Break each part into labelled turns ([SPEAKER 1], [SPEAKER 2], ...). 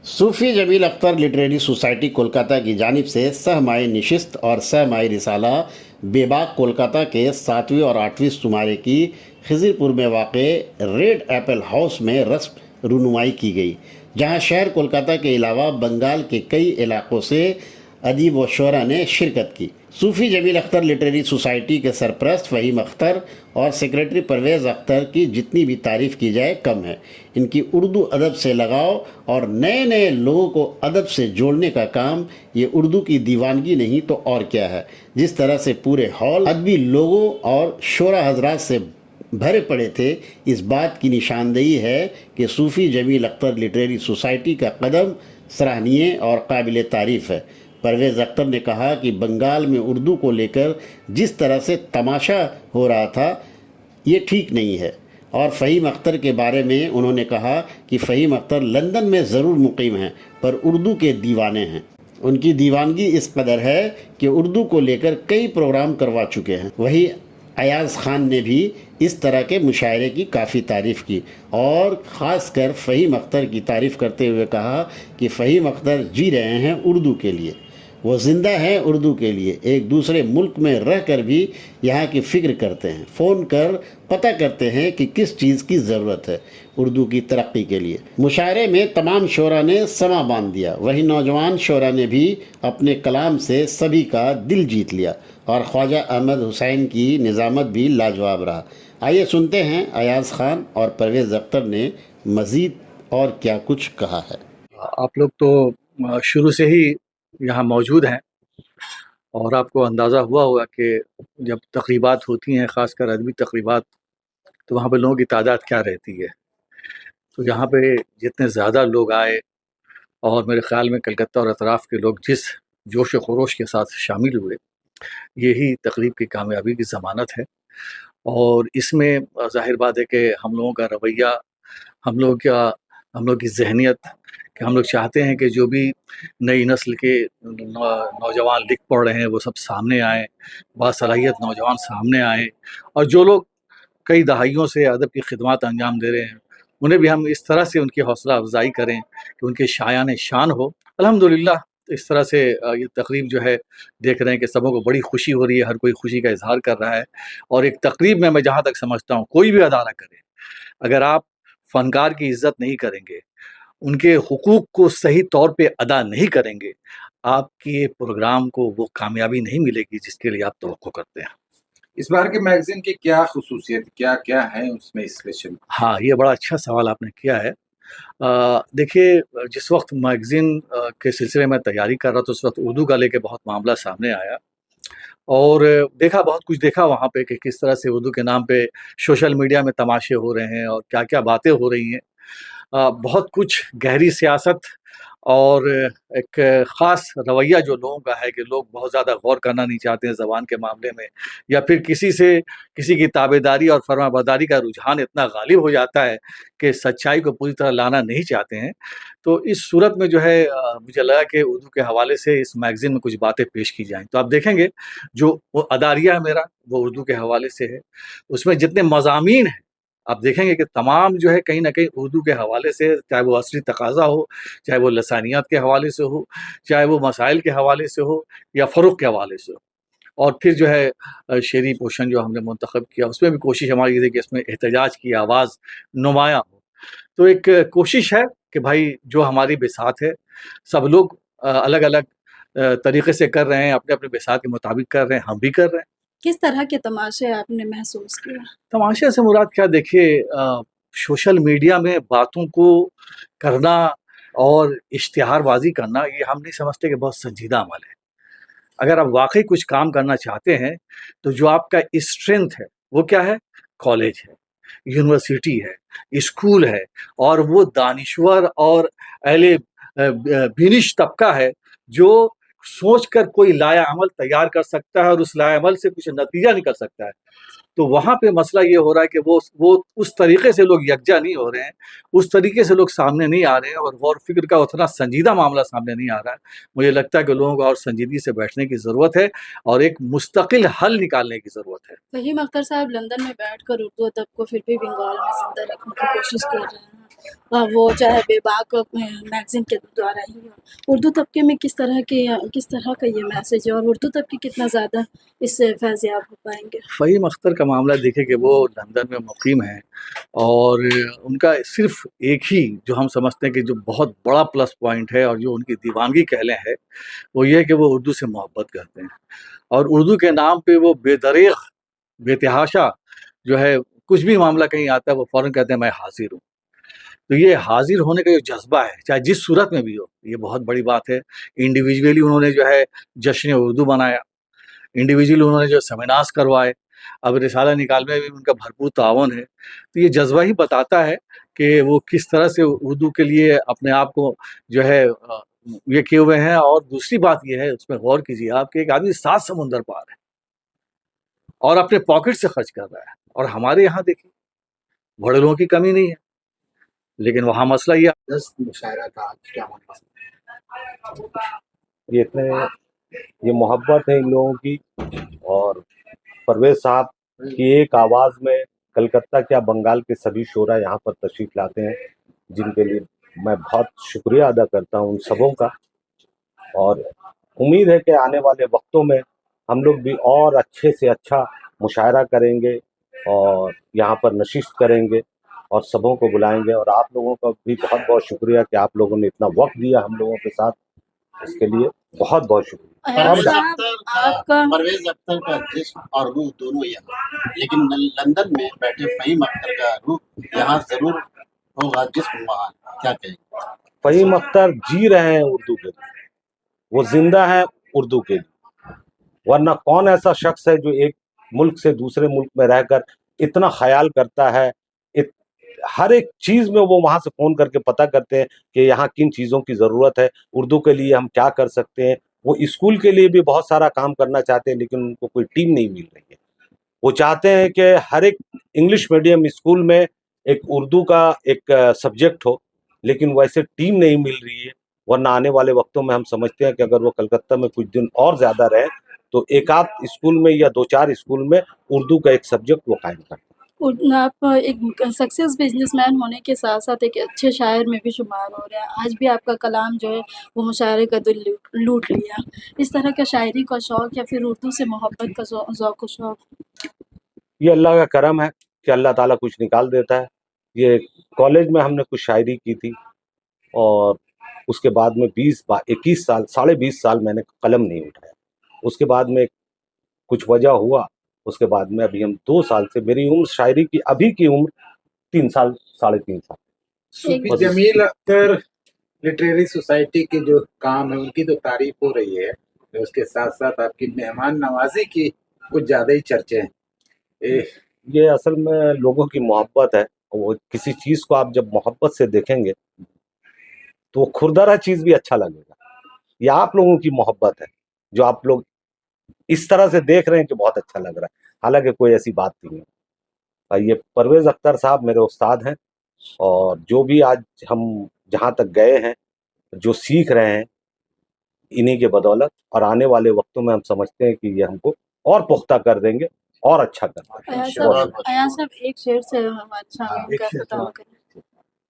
[SPEAKER 1] सूफ़ी Jameel Akhtar literary society Kolkata की जानिब से सहमाई नशिस्त और सहमाई रिसाला बेबाक कोलकाता के 7वीं और 8वीं शुमारे की खिज़िरपुर में वाक़े रेड एप्पल हाउस में रस्म रुनुमाई की गई, जहां शहर कोलकाता के अलावा बंगाल के कई इलाक़ों से अदीब व शुरा ने शिरकत की। सूफ़ी जमील अख्तर लिटरेरी सोसाइटी के सरपरस्त फ़हीम अख्तर और सेक्रेटरी परवेज़ अख्तर की जितनी भी तारीफ़ की जाए कम है। इनकी उर्दू अदब से लगाव और नए नए लोगों को अदब से जोड़ने का काम ये उर्दू की दीवानगी नहीं तो और क्या है। जिस तरह से पूरे हॉल अदबी लोगों और शोरा हजरात से भरे पड़े थे, इस बात की निशानदेही है कि सूफ़ी जमील अख्तर लिटरेरी सोसाइटी का कदम सराहनीय और काबिल तारीफ़ है। परवेज़ अख्तर ने कहा कि बंगाल में उर्दू को लेकर जिस तरह से तमाशा हो रहा था ये ठीक नहीं है, और फ़हीम अख्तर के बारे में उन्होंने कहा कि फ़हीम अख्तर लंदन में ज़रूर मुकीम हैं पर उर्दू के दीवाने हैं। उनकी दीवानगी इस कदर है कि उर्दू को लेकर कई प्रोग्राम करवा चुके हैं। वहीं अयाज़ खान ने भी इस तरह के मुशायरे की काफ़ी तारीफ़ की और ख़ास कर फ़हीम अख्तर की तारीफ़ करते हुए कहा कि फ़हीम अख्तर जी रहे हैं उर्दू के लिए, वो ज़िंदा हैं उर्दू के लिए, एक दूसरे मुल्क में रह कर भी यहाँ की फ़िक्र करते हैं, फ़ोन कर पता करते हैं कि किस चीज़ की ज़रूरत है उर्दू की तरक्की के लिए। मुशायरे में तमाम शोरा ने समा बांध दिया, वहीं नौजवान शोरा ने भी अपने कलाम से सभी का दिल जीत लिया और ख्वाजा अहमद हुसैन की निज़ामत भी लाजवाब रहा। आइए सुनते हैं अयाज़ खान और परवेज़ अख्तर ने मज़ीद और क्या कुछ कहा है।
[SPEAKER 2] आप लोग तो शुरू से ही यहाँ मौजूद हैं और आपको अंदाज़ा हुआ होगा कि जब तकरीबात होती हैं, ख़ासकर अदबी तकरीबात, तो वहाँ पे लोगों की तादाद क्या रहती है। तो यहाँ पे जितने ज़्यादा लोग आए और मेरे ख़्याल में कलकत्ता और अतराफ़ के लोग जिस जोश व खरोश के साथ शामिल हुए, यही तकरीब की कामयाबी की ज़मानत है। और इसमें ज़ाहिर बात है कि हम लोगों का रवैया, हम लोग की ज़हनियत कि हम लोग चाहते हैं कि जो भी नई नस्ल के नौजवान लिख पढ़ रहे हैं वो सब सामने आएँ, बासलाहियत नौजवान सामने आएँ, और जो लोग कई दहाइयों से अदब की खिदमत अंजाम दे रहे हैं उन्हें भी हम इस तरह से उनकी हौसला अफजाई करें कि उनके शायान शान हो। अल्हम्दुलिल्लाह इस तरह से ये तकरीब जो है देख रहे हैं कि सबों को बड़ी खुशी हो रही है, हर कोई खुशी का इजहार कर रहा है। और एक तकरीब में मैं जहाँ तक समझता हूँ, कोई भी अदारा करे, अगर आप फ़नकार की इज़्ज़त नहीं करेंगे, उनके हुकूक को सही तौर पे अदा नहीं करेंगे, आपके प्रोग्राम को वो कामयाबी नहीं मिलेगी जिसके लिए आप तवक्को करते हैं।
[SPEAKER 3] इस बार के मैगज़ीन की क्या ख़ुसूसियत, क्या-क्या है उसमें स्पेशल?
[SPEAKER 2] हाँ, ये बड़ा अच्छा सवाल आपने किया है। देखिए, जिस वक़्त मैगज़ीन के सिलसिले में तैयारी कर रहा था, उस वक़्त उर्दू का लेके बहुत मामला सामने आया और देखा, बहुत कुछ देखा वहाँ पे कि किस तरह से उर्दू के नाम पे सोशल मीडिया में तमाशे हो रहे हैं और क्या-क्या बातें हो रही हैं। बहुत कुछ गहरी सियासत और एक ख़ास रवैया जो लोगों का है कि लोग बहुत ज़्यादा गौर करना नहीं चाहते हैं ज़बान के मामले में, या फिर किसी की ताबेदारी और फरमाबरदारी का रुझान इतना गालिब हो जाता है कि सच्चाई को पूरी तरह लाना नहीं चाहते हैं। तो इस सूरत में जो है मुझे लगा कि उर्दू के हवाले से इस मैगज़ीन में कुछ बातें पेश की जाएँ। तो आप देखेंगे जो वो अदारिया है मेरा, वो उर्दू के हवाले से है। उसमें जितने मज़ामीन हैं, आप देखेंगे कि तमाम जो है कहीं न कहीं उर्दू के हवाले से, चाहे वो असली तकाज़ा हो, चाहे वो लसानियात के हवाले से हो, चाहे वो मसाइल के हवाले से हो या फ़रोग़ के हवाले से हो। और फिर जो है शेरी पोर्शन जो हमने मुंतख़ब किया, उसमें भी कोशिश हमारी ये थी कि इसमें एहतजाज की आवाज़ नुमायाँ हो। तो एक कोशिश है कि भाई जो हमारी बिसात है, सब लोग अलग-अलग तरीक़े से कर रहे हैं, अपने-अपने बिसात के मुताबिक कर रहे हैं, हम भी कर रहे हैं।
[SPEAKER 4] किस तरह के तमाशे आपने महसूस किया?
[SPEAKER 2] तमाशे से मुराद क्या, देखिए, सोशल मीडिया में बातों को करना और इश्तिहारबाज़ी करना, ये हम नहीं समझते कि बहुत संजीदा अमल है। अगर आप वाक़ई कुछ काम करना चाहते हैं, तो जो आपका स्ट्रेंथ है, वो क्या है? कॉलेज है, यूनिवर्सिटी है, स्कूल है, और वो दानिश्वर और अहले बिनिश तबका है, जो सोचकर कोई लाया अमल तैयार कर सकता है और उस लाया अमल से कुछ नतीजा निकल सकता है। तो वहाँ पे मसला ये हो रहा है कि वो उस तरीक़े से लोग यकजा नहीं हो रहे हैं, उस तरीक़े से लोग सामने नहीं आ रहे हैं और गौर फ़िक्र का उतना संजीदा मामला सामने नहीं आ रहा है। मुझे लगता है कि लोगों को और संजीदगी से बैठने की ज़रूरत है और एक मुस्तकिल हल निकालने की ज़रूरत है।
[SPEAKER 4] फ़हीम अख्तर साहब लंदन में बैठकर उर्दू अदब को फिर भी बंगाल में ज़िंदा रखने की कोशिश कर रहे हैं। वो चाहे बेबाक मैगजीन के द्वारा ही हो। उर्दू तबके में किस तरह का ये मैसेज है और उर्दू तबके कितना ज़्यादा इससे फैज़याब हो पाएंगे?
[SPEAKER 2] फ़हीम अख्तर का मामला देखिए कि वो लंदन में मुक़ीम हैं और उनका सिर्फ़ एक ही जो हम समझते हैं कि जो बहुत बड़ा प्लस पॉइंट है और जो उनकी दीवानगी कह लें है, वो ये है कि वो उर्दू से मोहब्बत करते हैं और उर्दू के नाम पे वो बेदरीग़, बेतहाशा जो है कुछ भी मामला कहीं आता है वो फ़ौरन कहते हैं मैं हाज़िर हूँ। तो ये हाज़िर होने का जो जज़्बा है, चाहे जिस सूरत में भी हो, ये बहुत बड़ी बात है। इंडिविजुअली उन्होंने जो है जश्न उर्दू मनाया, इंडिविजुअली उन्होंने जो सेमिनार्स करवाए, अब रिसाला निकालने में भी उनका भरपूर ताअवुन है। तो ये जज़्बा ही बताता है कि वो किस तरह से उर्दू के लिए अपने आप को जो है ये किए हुए हैं। और दूसरी बात ये है, उसमें गौर कीजिए आप कि एक आदमी 7 समुंदर पार है और अपने पॉकेट से खर्च कर रहा है। और हमारे यहाँ देखिए, बड़े लोगों की कमी नहीं है, लेकिन वहाँ मसला ये
[SPEAKER 3] मुशायरा का आज क्या
[SPEAKER 5] ये मोहब्बत है इन लोगों की। और परवेज साहब की एक आवाज़ में कलकत्ता क्या बंगाल के सभी शोरा यहाँ पर तशरीफ़ लाते हैं, जिनके लिए मैं बहुत शुक्रिया अदा करता हूँ उन सबों का। और उम्मीद है कि आने वाले वक्तों में हम लोग भी और अच्छे से अच्छा मुशायरा करेंगे और यहाँ पर नशिस्त करेंगे और सबों को बुलाएंगे। और आप लोगों का भी बहुत बहुत शुक्रिया कि आप लोगों ने इतना वक्त दिया हम लोगों के साथ, इसके लिए बहुत बहुत शुक्रिया।
[SPEAKER 1] परवेज
[SPEAKER 4] साहब आपका
[SPEAKER 1] अख्तर का जिस्म और रूह दोनों यहाँ, लेकिन लंदन में बैठे फ़हीम अख्तर का रूह यहाँ जरूर होगा, जिस्म वहाँ। क्या कहेंगे?
[SPEAKER 5] फ़हीम अख्तर जी रहे हैं उर्दू के लिए, वो जिंदा हैं उर्दू के लिए। वरना कौन ऐसा शख्स है जो एक मुल्क से दूसरे मुल्क में रहकर इतना ख्याल करता है, हर एक चीज़ में वो वहाँ से फ़ोन करके पता करते हैं कि यहाँ किन चीज़ों की ज़रूरत है, उर्दू के लिए हम क्या कर सकते हैं। वो स्कूल के लिए भी बहुत सारा काम करना चाहते हैं, लेकिन उनको कोई टीम नहीं मिल रही है। वो चाहते हैं कि हर एक इंग्लिश मीडियम स्कूल में एक उर्दू का एक सब्जेक्ट हो, लेकिन वैसे टीम नहीं मिल रही है। वरना आने वाले वक्तों में हम समझते हैं कि अगर वो कलकत्ता में कुछ दिन और ज़्यादा रहे तो एक आध स्कूल में या 2-4 स्कूल में उर्दू का एक सब्जेक्ट वो कायम करते हैं।
[SPEAKER 4] आप एक सक्सेस बिजनेसमैन होने के साथ साथ एक अच्छे शायर में भी शुमार हो रहे हैं। आज भी आपका कलाम जो है वो मुशायरे का दिल लूट लिया। इस तरह का शायरी का शौक़ या फिर उर्दू से मोहब्बत का ज़ौक़ व शौक़?
[SPEAKER 5] ये अल्लाह का करम है कि अल्लाह ताला कुछ निकाल देता है। ये कॉलेज में हमने कुछ शायरी की थी और उसके बाद में 21 साल, 20.5 साल मैंने कलम नहीं उठाया। उसके बाद में कुछ वजह हुआ, उसके बाद में अभी हम 2 साल से, मेरी उम्र शायरी की अभी की उम्र 3 साल, 3.5 साल।
[SPEAKER 3] सूफी जमील अख्तर लिटरेरी सोसाइटी के जो काम है उनकी तो तारीफ हो रही है, उसके साथ साथ आपकी मेहमान नवाजी की कुछ ज़्यादा ही चर्चे हैं।
[SPEAKER 5] ये असल में लोगों की मोहब्बत है। वो किसी चीज़ को आप जब मोहब्बत से देखेंगे तो वो खुरदरा चीज़ भी अच्छा लगेगा। ये आप लोगों की मोहब्बत है जो आप लोग इस तरह से देख रहे हैं कि बहुत अच्छा लग रहा है, हालांकि कोई ऐसी बात नहीं है। ये परवेज अख्तर साहब मेरे उस्ताद हैं और जो भी आज हम जहाँ तक गए हैं, जो सीख रहे हैं, इन्हीं के बदौलत, और आने वाले वक्तों में हम समझते हैं कि ये हमको और पुख्ता कर देंगे और अच्छा कर देंगे।
[SPEAKER 4] अयाज साहब एक शेर से हम अच्छा इनका इख्तिताम करें।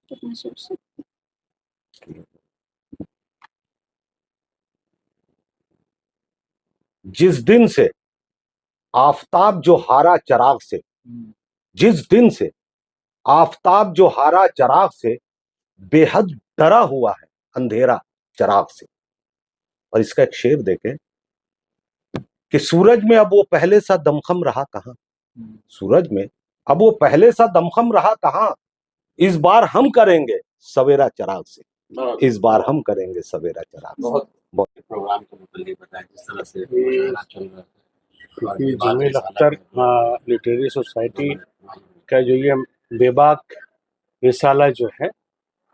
[SPEAKER 4] कितने शेर से?
[SPEAKER 5] जिस दिन से आफताब जो हारा चराग से, जिस दिन से आफताब जो हारा चराग से, बेहद डरा हुआ है अंधेरा चराग से। और इसका एक शेर देखें कि सूरज में अब वो पहले सा दमखम रहा कहाँ, सूरज में अब वो पहले सा दमखम रहा कहाँ, इस बार हम करेंगे सवेरा चराग से, इस बार हम करेंगे सवेरा चराग से।
[SPEAKER 1] बहुत प्रोग्राम को मुतल्लिक बताएं जिस तरह से मुशायरा चल रहा है।
[SPEAKER 6] क्योंकि जमील अख्तर लिटरेरी सोसाइटी का जो ये बेबाक रिसाला जो है,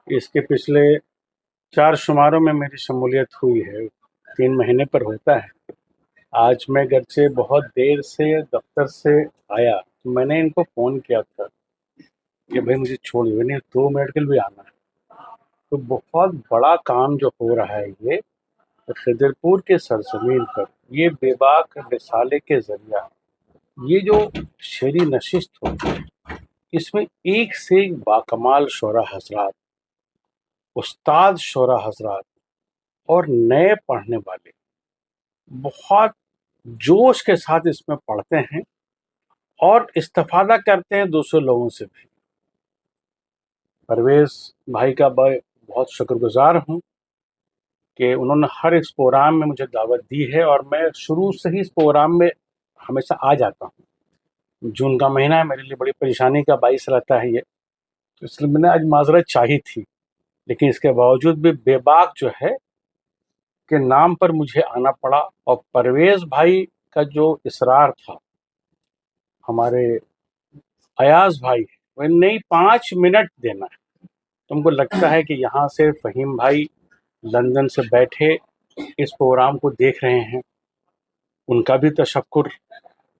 [SPEAKER 6] इसके पिछले 4 शुमारों में मेरी शमूलियत हुई है। 3 महीने पर होता है। आज मैं घर से बहुत देर से दफ्तर से आया तो मैंने इनको फ़ोन किया था कि भाई मुझे छोड़िए, नहीं 2 मिनट के लिए भी आना है। तो बहुत बड़ा काम जो हो रहा है ये खिदरपुर के सरजमीन पर, ये बेबाक रिसाले के ज़रिया ये जो शेरी नशिस्त होती है, اس میں ایک سے ایک باکمال شعراء حضرات، استاد شعراء حضرات اور نئے پڑھنے والے بہت جوش کے ساتھ اس میں پڑھتے ہیں اور استفادہ کرتے ہیں دوسرے لوگوں سے بھی۔ پرویز بھائی کا بہت شکر گزار ہوں کہ انہوں نے ہر اس پروگرام میں مجھے دعوت دی ہے، اور میں شروع سے ہی اس پروگرام میں ہمیشہ آ جاتا ہوں۔ جون کا مہینہ ہے، میرے لیے بڑی پریشانی کا باعث رہتا ہے یہ، تو اس لیے میں نے آج معذرت چاہی تھی، لیکن اس کے باوجود بھی بے باک جو ہے کے نام پر مجھے آنا پڑا، اور پرویز بھائی کا جو اصرار تھا، ہمارے ایاز بھائی، وہ نہیں 5 منٹ دینا ہے۔ تم کو لگتا ہے کہ یہاں سے فہیم بھائی لندن سے بیٹھے اس پروگرام کو دیکھ رہے ہیں، ان کا بھی تشکر۔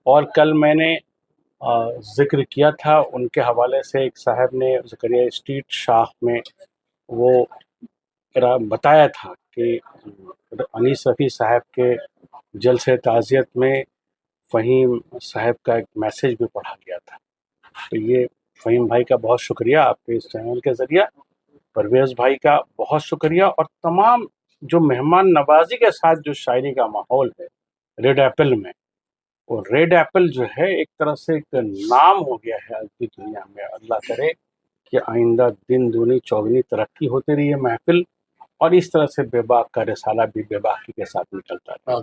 [SPEAKER 6] اور کل میں نے ذکر کیا تھا ان کے حوالے سے، ایک صاحب نے زکریا اسٹریٹ شاخ میں وہ بتایا تھا کہ انیس رفیع صاحب کے جلسے تعزیت میں فہیم صاحب کا ایک میسیج بھی پڑھا گیا تھا۔ تو یہ فہیم بھائی کا بہت شکریہ آپ کے اس چینل کے ذریعہ، پرویز بھائی کا بہت شکریہ، اور تمام جو مہمان نوازی کے ساتھ جو شاعری کا ماحول ہے ریڈ ایپل میں، اور ریڈ ایپل جو ہے ایک طرح سے ایک نام ہو گیا ہے آج کی دنیا میں۔ اللہ کرے کہ آئندہ دن دونی چوگنی ترقی ہوتی رہی ہے محفل، اور اس طرح سے بے باک کا رسالہ بھی بے باکی کے ساتھ نکلتا ہے۔